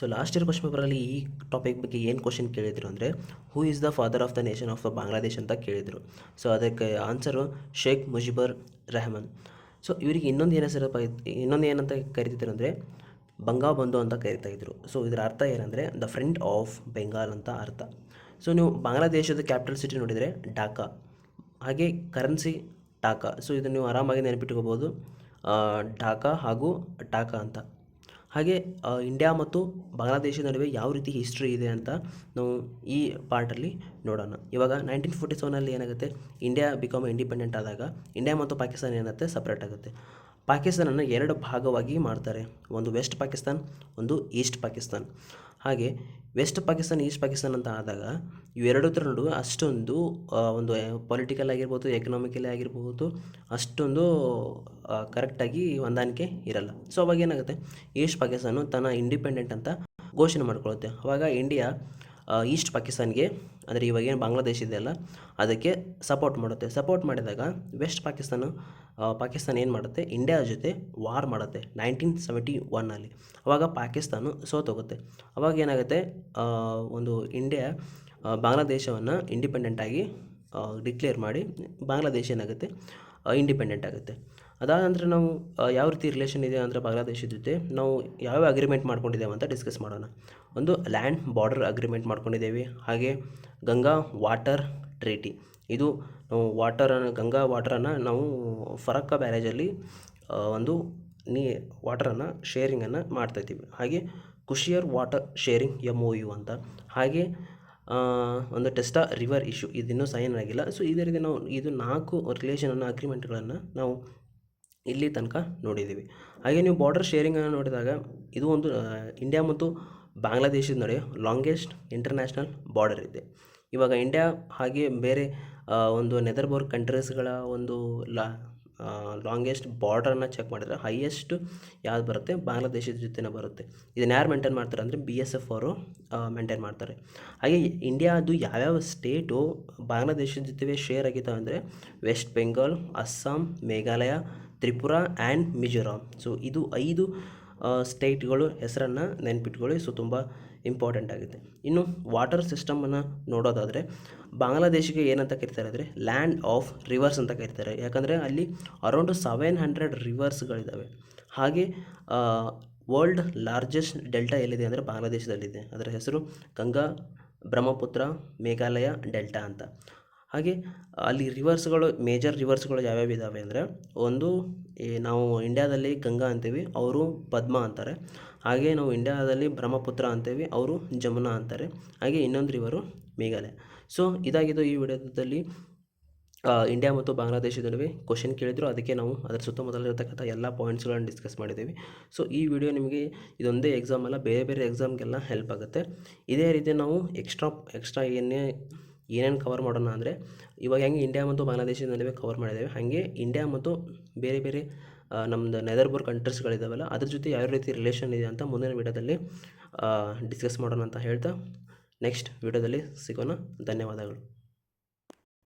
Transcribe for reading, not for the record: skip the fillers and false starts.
So last year question ಪೇಪರಲ್ಲಿ ಈ topic ಬಗ್ಗೆ ಏನು ಕ್ವಶನ್ ಕೇಳಿದ್ರು ಅಂದರೆ who is the father of the nation of the Bangladesh ಅಂತ ಕೇಳಿದರು. ಸೊ ಅದಕ್ಕೆ ಆನ್ಸರು ಶೇಖ್ ಮುಜಿಬುರ್ ರೆಹಮಾನ್. ಸೊ ಇವರಿಗೆ ಇನ್ನೊಂದು ಏನಂತ ಕರಿತಿದ್ರು ಅಂದರೆ ಬಂಗಾಬಂಧು ಅಂತ ಕರಿತಾ ಇದ್ರು. ಸೊ ಇದರ ಅರ್ಥ ಏನಂದರೆ ದ ಫ್ರೆಂಡ್ ಆಫ್ ಬೆಂಗಾಲ್ ಅಂತ ಅರ್ಥ. ಸೊ ನೀವು ಬಾಂಗ್ಲಾದೇಶದ ಕ್ಯಾಪಿಟಲ್ ಸಿಟಿ ನೋಡಿದರೆ ಢಾಕಾ, ಹಾಗೆ ಕರೆನ್ಸಿ ಟಾಕಾ. ಸೊ ಇದನ್ನು ನೀವು ಆರಾಮಾಗಿ ನೆನಪಿಟ್ಕೋಬೋದು, ಢಾಕಾ ಹಾಗೂ ಟಾಕಾ ಅಂತ. ಹಾಗೆ ಇಂಡಿಯಾ ಮತ್ತು ಬಾಂಗ್ಲಾದೇಶದ ನಡುವೆ ಯಾವ ರೀತಿ ಹಿಸ್ಟ್ರಿ ಇದೆ ಅಂತ ನಾವು ಈ ಪಾರ್ಟಲ್ಲಿ ನೋಡೋಣ. ಇವಾಗ 1947 ಏನಾಗುತ್ತೆ, ಇಂಡಿಯಾ ಬಿಕಮ್ ಇಂಡಿಪೆಂಡೆಂಟ್ ಆದಾಗ ಇಂಡಿಯಾ ಮತ್ತು ಪಾಕಿಸ್ತಾನ ಏನಾಗುತ್ತೆ, ಸಪ್ರೇಟ್ ಆಗುತ್ತೆ. ಪಾಕಿಸ್ತಾನನ ಎರಡು ಭಾಗವಾಗಿ ಮಾಡ್ತಾರೆ, ಒಂದು ವೆಸ್ಟ್ ಪಾಕಿಸ್ತಾನ್, ಒಂದು ಈಸ್ಟ್ ಪಾಕಿಸ್ತಾನ್. ಹಾಗೆ ವೆಸ್ಟ್ ಪಾಕಿಸ್ತಾನ್, ಈಸ್ಟ್ ಪಾಕಿಸ್ತಾನ್ ಅಂತ ಆದಾಗ ಇವೆರಡರ ನಡುವೆ ಅಷ್ಟೊಂದು ಒಂದು ಪೊಲಿಟಿಕಲ್ ಆಗಿರ್ಬೋದು, ಎಕನಾಮಿಕಲಿ ಆಗಿರ್ಬೋದು ಅಷ್ಟೊಂದು ಕರೆಕ್ಟಾಗಿ ಹೊಂದಾಣಿಕೆ ಇರಲ್ಲ. ಸೊ ಅವಾಗ ಏನಾಗುತ್ತೆ, ಈಸ್ಟ್ ಪಾಕಿಸ್ತಾನ ತನ್ನ ಇಂಡಿಪೆಂಡೆಂಟ್ ಅಂತ ಘೋಷಣೆ ಮಾಡ್ಕೊಳ್ಳುತ್ತೆ. ಅವಾಗ ಇಂಡಿಯಾ ಈಸ್ಟ್ ಪಾಕಿಸ್ತಾನ್ಗೆ, ಅಂದರೆ ಇವಾಗ ಏನು ಬಾಂಗ್ಲಾದೇಶ ಇದೆಯಲ್ಲ ಅದಕ್ಕೆ ಸಪೋರ್ಟ್ ಮಾಡುತ್ತೆ. ಸಪೋರ್ಟ್ ಮಾಡಿದಾಗ ವೆಸ್ಟ್ ಪಾಕಿಸ್ತಾನ ಏನು ಮಾಡುತ್ತೆ, ಇಂಡಿಯಾ ಜೊತೆ ವಾರ್ ಮಾಡುತ್ತೆ 1971. ಅವಾಗ ಪಾಕಿಸ್ತಾನ ಸೋತೋಗುತ್ತೆ. ಅವಾಗ ಏನಾಗುತ್ತೆ, ಒಂದು ಇಂಡಿಯಾ ಬಾಂಗ್ಲಾದೇಶವನ್ನು ಇಂಡಿಪೆಂಡೆಂಟಾಗಿ ಡಿಕ್ಲೇರ್ ಮಾಡಿ ಬಾಂಗ್ಲಾದೇಶ ಏನಾಗುತ್ತೆ, ಇಂಡಿಪೆಂಡೆಂಟ್ ಆಗುತ್ತೆ. ಅದಾದ ನಂತರ ನಾವು ಯಾವ ರೀತಿ ರಿಲೇಷನ್ ಇದೆ ಅಂದರೆ ಬಾಂಗ್ಲಾದೇಶದ ಜೊತೆ ನಾವು ಯಾವ ಅಗ್ರಿಮೆಂಟ್ ಮಾಡ್ಕೊಂಡಿದ್ದೇವೆ ಅಂತ ಡಿಸ್ಕಸ್ ಮಾಡೋಣ. ಒಂದು ಲ್ಯಾಂಡ್ ಬಾರ್ಡರ್ ಅಗ್ರಿಮೆಂಟ್ ಮಾಡ್ಕೊಂಡಿದ್ದೇವೆ, ಹಾಗೆ ಗಂಗಾ ವಾಟರ್ ಟ್ರೀಟಿ. ಇದು ನಾವು ಗಂಗಾ ವಾಟರನ್ನು ನಾವು ಫರಕ್ಕಾ ಬ್ಯಾರೇಜಲ್ಲಿ ಒಂದು ವಾಟರನ್ನು ಶೇರಿಂಗನ್ನು ಮಾಡ್ತಾಯಿದ್ದೀವಿ. ಹಾಗೆ ಕುಶಿಯರ್ ವಾಟರ್ ಶೇರಿಂಗ್ MOU ಅಂತ. ಹಾಗೆ ಒಂದು ಟೆಸ್ಟಾ ರಿವರ್ ಇಶ್ಯೂ, ಇದಿನ್ನೂ ಸೈನ್ ಆಗಿಲ್ಲ. ಸೊ ಇದೇ ರೀತಿ ನಾವು ಇದು 4 ರಿಲೇಷನನ್ನು ಅಗ್ರಿಮೆಂಟ್ಗಳನ್ನು ನಾವು ಇಲ್ಲಿ ತನಕ ನೋಡಿದ್ದೀವಿ. ಹಾಗೆ ನೀವು ಬಾರ್ಡರ್ ಶೇರಿಂಗನ್ನು ನೋಡಿದಾಗ ಇದು ಒಂದು ಇಂಡಿಯಾ ಮತ್ತು ಬಾಂಗ್ಲಾದೇಶದ ನಡುವೆ ಲಾಂಗೆಸ್ಟ್ ಇಂಟರ್ನ್ಯಾಷನಲ್ ಬಾರ್ಡರ್ ಇದೆ. ಇವಾಗ ಇಂಡಿಯಾ ಹಾಗೆ ಬೇರೆ ಒಂದು ನೆದರ್ಬೋರ್ಗ್ ಕಂಟ್ರೀಸ್ಗಳ ಒಂದು ಲಾಂಗೆಸ್ಟ್ ಬಾರ್ಡರನ್ನು ಚೆಕ್ ಮಾಡಿದರೆ ಹೈಯೆಸ್ಟ್ ಯಾವ್ದು ಬರುತ್ತೆ, ಬಾಂಗ್ಲಾದೇಶದ ಜೊತೆನೇ ಬರುತ್ತೆ. ಇದನ್ನು ಯಾರು ಮೇಂಟೈನ್ ಮಾಡ್ತಾರೆ ಅಂದರೆ BSF ಅವರು ಮೇಂಟೈನ್ ಮಾಡ್ತಾರೆ. ಹಾಗೆ ಇಂಡಿಯಾದು ಯಾವ್ಯಾವ ಸ್ಟೇಟು ಬಾಂಗ್ಲಾದೇಶದ ಜೊತೆ ಶೇರ್ ಆಗಿದ್ದಾವೆ ಅಂದರೆ ವೆಸ್ಟ್ ಬೆಂಗಾಲ್, ಅಸ್ಸಾಂ, ಮೇಘಾಲಯ, ತ್ರಿಪುರಾ ಆ್ಯಂಡ್ ಮಿಜೋರಾಂ. ಸೊ ಇದು 5 ಸ್ಟೇಟ್ಗಳು ಹೆಸರನ್ನು ನೆನ್ಪಿಟ್ಕೊಳ್ಳಿ. ಸೊ ತುಂಬ ಇಂಪಾರ್ಟೆಂಟ್ ಆಗುತ್ತೆ. ಇನ್ನು ವಾಟರ್ ಸಿಸ್ಟಮನ್ನು ನೋಡೋದಾದರೆ ಬಾಂಗ್ಲಾದೇಶಕ್ಕೆ ಏನಂತ ಕರೀತಾರೆ ಅಂದರೆ ಲ್ಯಾಂಡ್ ಆಫ್ ರಿವರ್ಸ್ ಅಂತ ಕರೀತಾರೆ. ಯಾಕಂದರೆ ಅಲ್ಲಿ ಅರೌಂಡ್ 700 ರಿವರ್ಸ್ಗಳಿದ್ದಾವೆ. ಹಾಗೆ ವರ್ಲ್ಡ್ ಲಾರ್ಜೆಸ್ಟ್ ಡೆಲ್ಟಾ ಎಲ್ಲಿದೆ ಅಂದರೆ ಬಾಂಗ್ಲಾದೇಶದಲ್ಲಿದೆ. ಅದರ ಹೆಸರು ಗಂಗಾ ಬ್ರಹ್ಮಪುತ್ರ ಮೇಘಾಲಯ ಡೆಲ್ಟಾ ಅಂತ. ಹಾಗೆ ಅಲ್ಲಿ ಮೇಜರ್ ರಿವರ್ಸ್ಗಳು ಯಾವ್ಯಾವ ಇದ್ದಾವೆ ಅಂದರೆ ಒಂದು ನಾವು ಇಂಡಿಯಾದಲ್ಲಿ ಗಂಗಾ ಅಂತೀವಿ, ಅವರು ಪದ್ಮ ಅಂತಾರೆ. ಹಾಗೆ ನಾವು ಇಂಡಿಯಾದಲ್ಲಿ ಬ್ರಹ್ಮಪುತ್ರ ಅಂತೀವಿ, ಅವರು ಜಮುನಾ ಅಂತಾರೆ. ಹಾಗೆ ಇನ್ನೊಂದು ರಿವರು ಮೇಘಾಲಯ. ಸೊ ಇದಾಗಿದ್ದು ಈ ವಿಡಿಯೋದಲ್ಲಿ ಇಂಡಿಯಾ ಮತ್ತು ಬಾಂಗ್ಲಾದೇಶದ ನಡುವೆ ಕ್ವಶನ್ ಕೇಳಿದ್ರು, ಅದಕ್ಕೆ ನಾವು ಅದರ ಸುತ್ತಮುತ್ತಲಿರತಕ್ಕಂಥ ಎಲ್ಲ ಪಾಯಿಂಟ್ಸ್ಗಳನ್ನು ಡಿಸ್ಕಸ್ ಮಾಡಿದ್ದೀವಿ. ಸೊ ಈ ವಿಡಿಯೋ ನಿಮಗೆ ಇದೊಂದೇ ಎಕ್ಸಾಮ್ ಅಲ್ಲ, ಬೇರೆ ಬೇರೆ ಎಕ್ಸಾಮ್ಗೆಲ್ಲ ಹೆಲ್ಪ್ ಆಗುತ್ತೆ. ಇದೇ ರೀತಿ ನಾವು ಎಕ್ಸ್ಟ್ರಾ ಏನೇನು ಕವರ್ ಮಾಡೋಣ ಅಂದರೆ ಇವಾಗ ಹೆಂಗೆ ಇಂಡಿಯಾ ಮತ್ತು ಬಾಂಗ್ಲಾದೇಶದ ನಡುವೆ ಕವರ್ ಮಾಡಿದ್ದೇವೆ, ಹಾಗೆ ಇಂಡಿಯಾ ಮತ್ತು ಬೇರೆ ಬೇರೆ ನಮ್ಮದು ನೆದರ್ಬೋರ್ಗ್ ಕಂಟ್ರೀಸ್ಗಳಿದ್ದಾವಲ್ಲ ಅದ್ರ ಜೊತೆ ಯಾವ ರೀತಿ ರಿಲೇಷನ್ ಇದೆ ಅಂತ ಮುಂದಿನ ವಿಡಿಯೋದಲ್ಲಿ ಡಿಸ್ಕಸ್ ಮಾಡೋಣ ಅಂತ ಹೇಳ್ತಾ ನೆಕ್ಸ್ಟ್ ವಿಡಿಯೋದಲ್ಲಿ ಸಿಗೋಣ. ಧನ್ಯವಾದಗಳು.